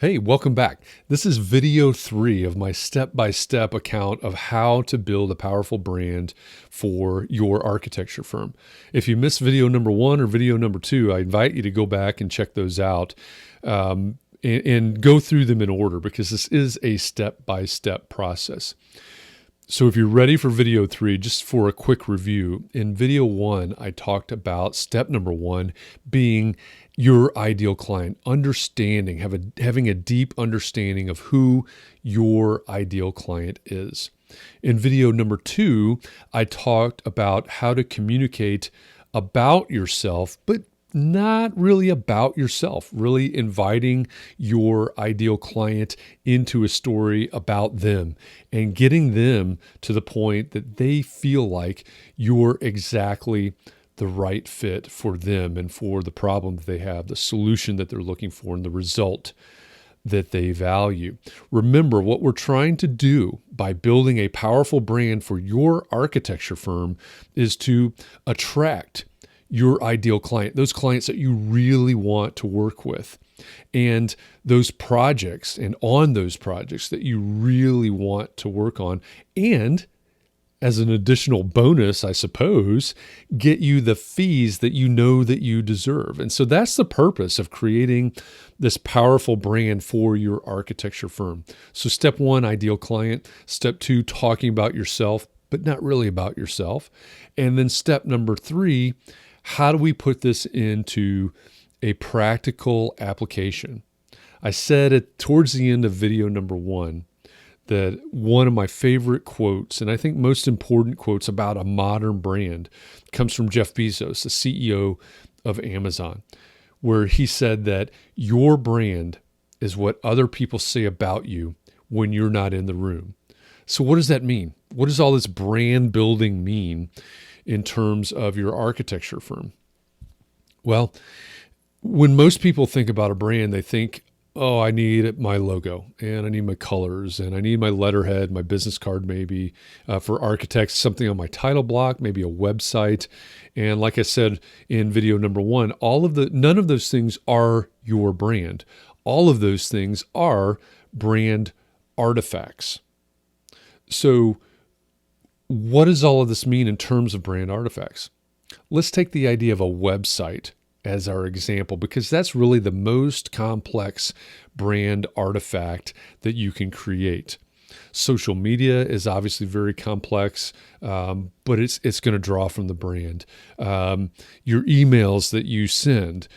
Hey, welcome back. This is video 3 of my step-by-step account of how to build a powerful brand for your architecture firm. If you missed video number 1 or video number 2, I invite you to go back and check those out and go through them in order, because this is a step-by-step process. So if you're ready for video 3, just for a quick review, in video 1, I talked about step number 1 being your ideal client, having a deep understanding of who your ideal client is. In video number 2, I talked about how to communicate about yourself, but not really about yourself, really inviting your ideal client into a story about them and getting them to the point that they feel like you're exactly the right fit for them and for the problem that they have, the solution that they're looking for, and the result that they value. Remember, what we're trying to do by building a powerful brand for your architecture firm is to attract your ideal client, those clients that you really want to work with, and those projects, and on those projects that you really want to work on, and as an additional bonus, I suppose, get you the fees that you know that you deserve. And so that's the purpose of creating this powerful brand for your architecture firm. So step 1, ideal client. Step 2, talking about yourself, but not really about yourself. And then step number 3, how do we put this into a practical application? I said it towards the end of video number 1 that one of my favorite quotes, and I think most important quotes about a modern brand, comes from Jeff Bezos, the CEO of Amazon, where he said that your brand is what other people say about you when you're not in the room. So what does that mean? What does all this brand building mean in terms of your architecture firm? Well, when most people think about a brand, they think, oh, I need my logo, and I need my colors, and I need my letterhead, my business card maybe. For architects, something on my title block, maybe a website. And like I said in video number 1, none of those things are your brand. All of those things are brand artifacts. So what does all of this mean in terms of brand artifacts? Let's take the idea of a website as our example, because that's really the most complex brand artifact that you can create. Social media is obviously very complex, but it's going to draw from the brand. Your emails that you send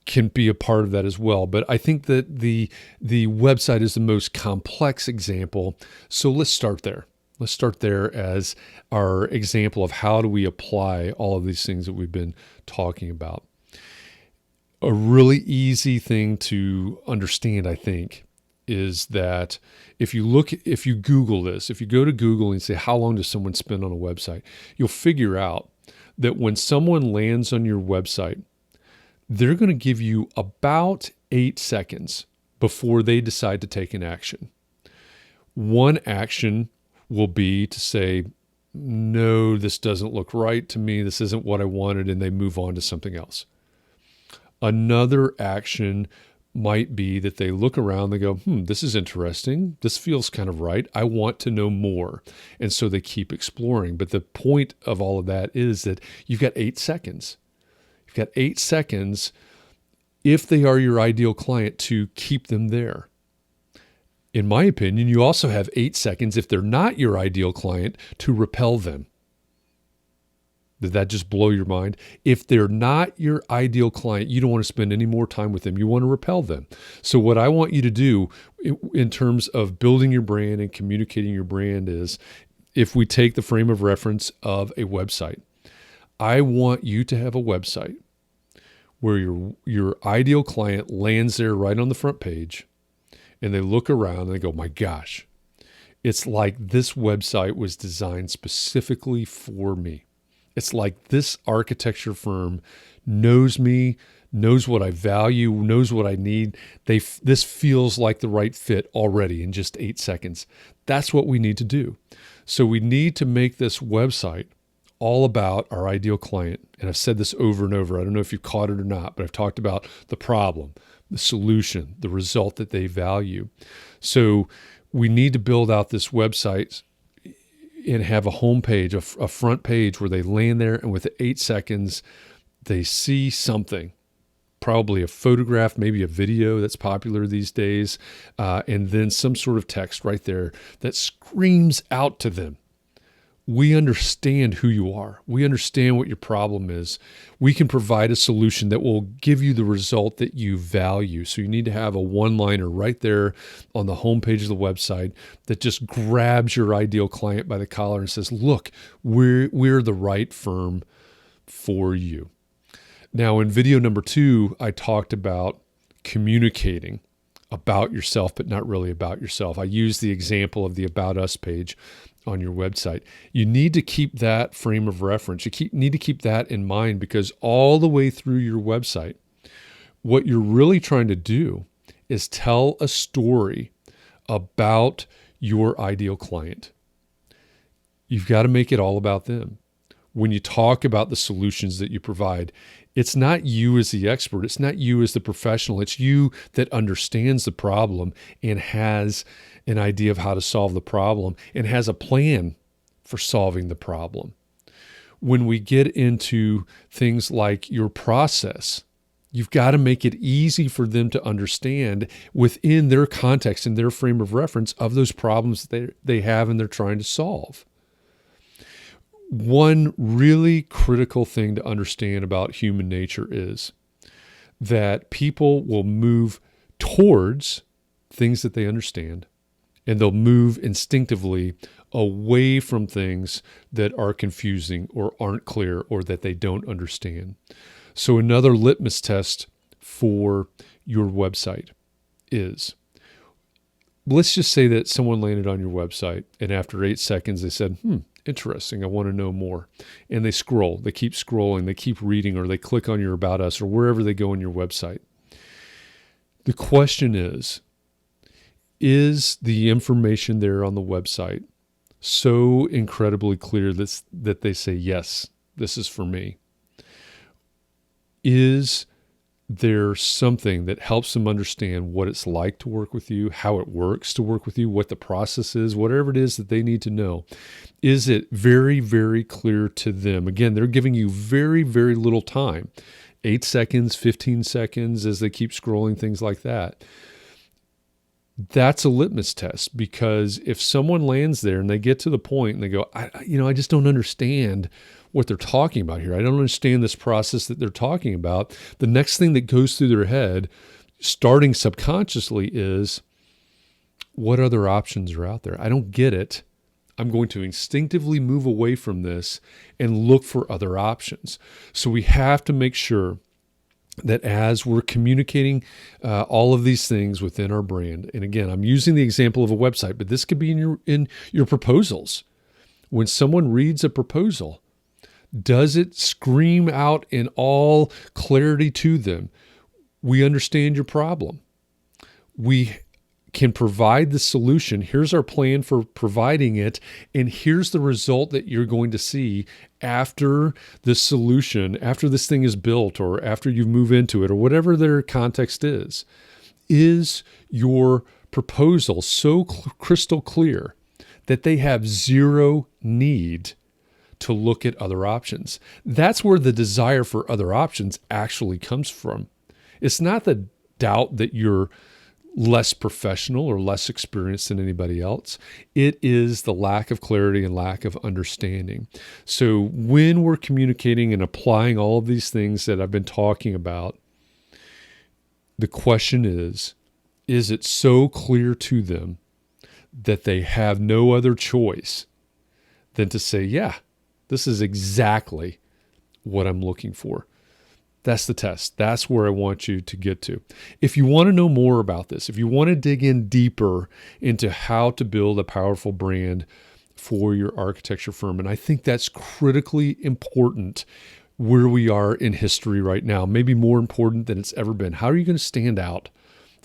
can be a part of that as well. But I think that the website is the most complex example. So let's start there. Let's start there as our example of how do we apply all of these things that we've been talking about. A really easy thing to understand, I think, is that if you Google this, if you go to Google and say, how long does someone spend on a website, you'll figure out that when someone lands on your website, they're going to give you about 8 seconds before they decide to take an action. One action will be to say, no, this doesn't look right to me. This isn't what I wanted. And they move on to something else. Another action might be that they look around, they go, this is interesting. This feels kind of right. I want to know more. And so they keep exploring. But the point of all of that is that you've got 8 seconds. You've got 8 seconds, if they are your ideal client, to keep them there. In my opinion, you also have 8 seconds, if they're not your ideal client, to repel them. Did that just blow your mind? If they're not your ideal client, you don't want to spend any more time with them. You want to repel them. So what I want you to do in terms of building your brand and communicating your brand is, if we take the frame of reference of a website, I want you to have a website where your ideal client lands there right on the front page, and they look around and they go, my gosh, it's like this website was designed specifically for me. It's like this architecture firm knows me, knows what I value, knows what I need. This feels like the right fit already in just 8 seconds. That's what we need to do. So we need to make this website all about our ideal client. And I've said this over and over. I don't know if you caught it or not, but I've talked about the problem, the solution, the result that they value. So we need to build out this website and have a homepage, a front page where they land there and within 8 seconds, they see something, probably a photograph, maybe a video that's popular these days, and then some sort of text right there that screams out to them. We understand who you are. We understand what your problem is. We can provide a solution that will give you the result that you value. So you need to have a one-liner right there on the homepage of the website that just grabs your ideal client by the collar and says, look, we're the right firm for you. Now, in video number 2, I talked about communicating about yourself, but not really about yourself. I used the example of the About Us page on your website. You need to keep that frame of reference. You need to keep that in mind, because all the way through your website, what you're really trying to do is tell a story about your ideal client. You've got to make it all about them. When you talk about the solutions that you provide, it's not you as the expert. It's not you as the professional. It's you that understands the problem and has an idea of how to solve the problem and has a plan for solving the problem. When we get into things like your process, you've got to make it easy for them to understand within their context and their frame of reference of those problems that they have and they're trying to solve. One really critical thing to understand about human nature is that people will move towards things that they understand, and they'll move instinctively away from things that are confusing or aren't clear or that they don't understand. So another litmus test for your website is, let's just say that someone landed on your website and after 8 seconds they said, interesting, I want to know more. And they scroll, they keep scrolling, they keep reading, or they click on your About Us or wherever they go on your website. The question is the information there on the website so incredibly clear that they say, yes, this is for me? Is there something that helps them understand what it's like to work with you, how it works to work with you, what the process is, whatever it is that they need to know? Is it very, very clear to them? Again, they're giving you very, very little time, 8 seconds, 15 seconds as they keep scrolling, things like that. That's a litmus test, because if someone lands there and they get to the point and they go, I just don't understand what they're talking about here. I don't understand this process that they're talking about. The next thing that goes through their head, starting subconsciously, is, what other options are out there? I don't get it. I'm going to instinctively move away from this and look for other options. So we have to make sure that as we're communicating all of these things within our brand, and again, I'm using the example of a website, but this could be in your proposals. When someone reads a proposal, does it scream out in all clarity to them, we understand your problem, we can provide the solution, here's our plan for providing it, and here's the result that you're going to see after the solution, after this thing is built, or after you move into it, or whatever their context is? Is your proposal so crystal clear that they have zero need to look at other options? That's where the desire for other options actually comes from. It's not the doubt that you're less professional or less experienced than anybody else. It is the lack of clarity and lack of understanding. So when we're communicating and applying all of these things that I've been talking about, the question is it so clear to them that they have no other choice than to say, yeah, this is exactly what I'm looking for? That's the test. That's where I want you to get to. If you want to know more about this, if you want to dig in deeper into how to build a powerful brand for your architecture firm, and I think that's critically important where we are in history right now, maybe more important than it's ever been. How are you going to stand out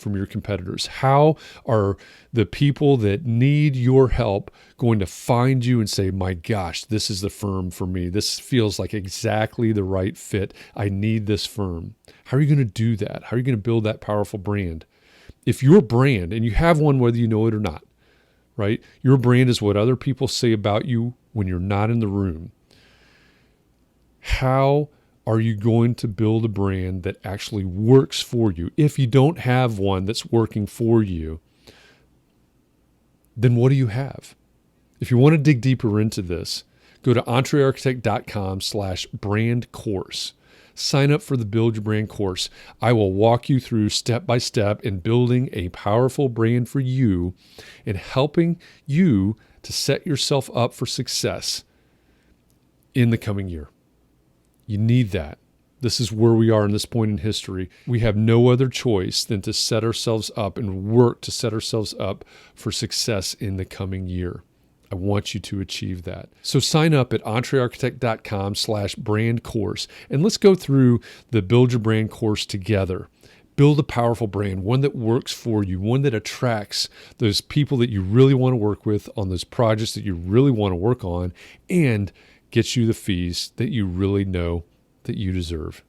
from your competitors? How are the people that need your help going to find you and say, my gosh, this is the firm for me. This feels like exactly the right fit. I need this firm. How are you going to do that? How are you going to build that powerful brand? If your brand, and you have one whether you know it or not, right? Your brand is what other people say about you when you're not in the room. How are you going to build a brand that actually works for you? If you don't have one that's working for you, then what do you have? If you want to dig deeper into this, go to entrearchitect.com/brand course. Sign up for the Build Your Brand course. I will walk you through step by step in building a powerful brand for you and helping you to set yourself up for success in the coming year. You need that. This is where we are in this point in history. We have no other choice than to set ourselves up and work to set ourselves up for success in the coming year. I want you to achieve that. So sign up at entrearchitect.com/brand course, and let's go through the Build Your Brand course together. Build a powerful brand, one that works for you, one that attracts those people that you really want to work with on those projects that you really want to work on, and gets you the fees that you really know that you deserve.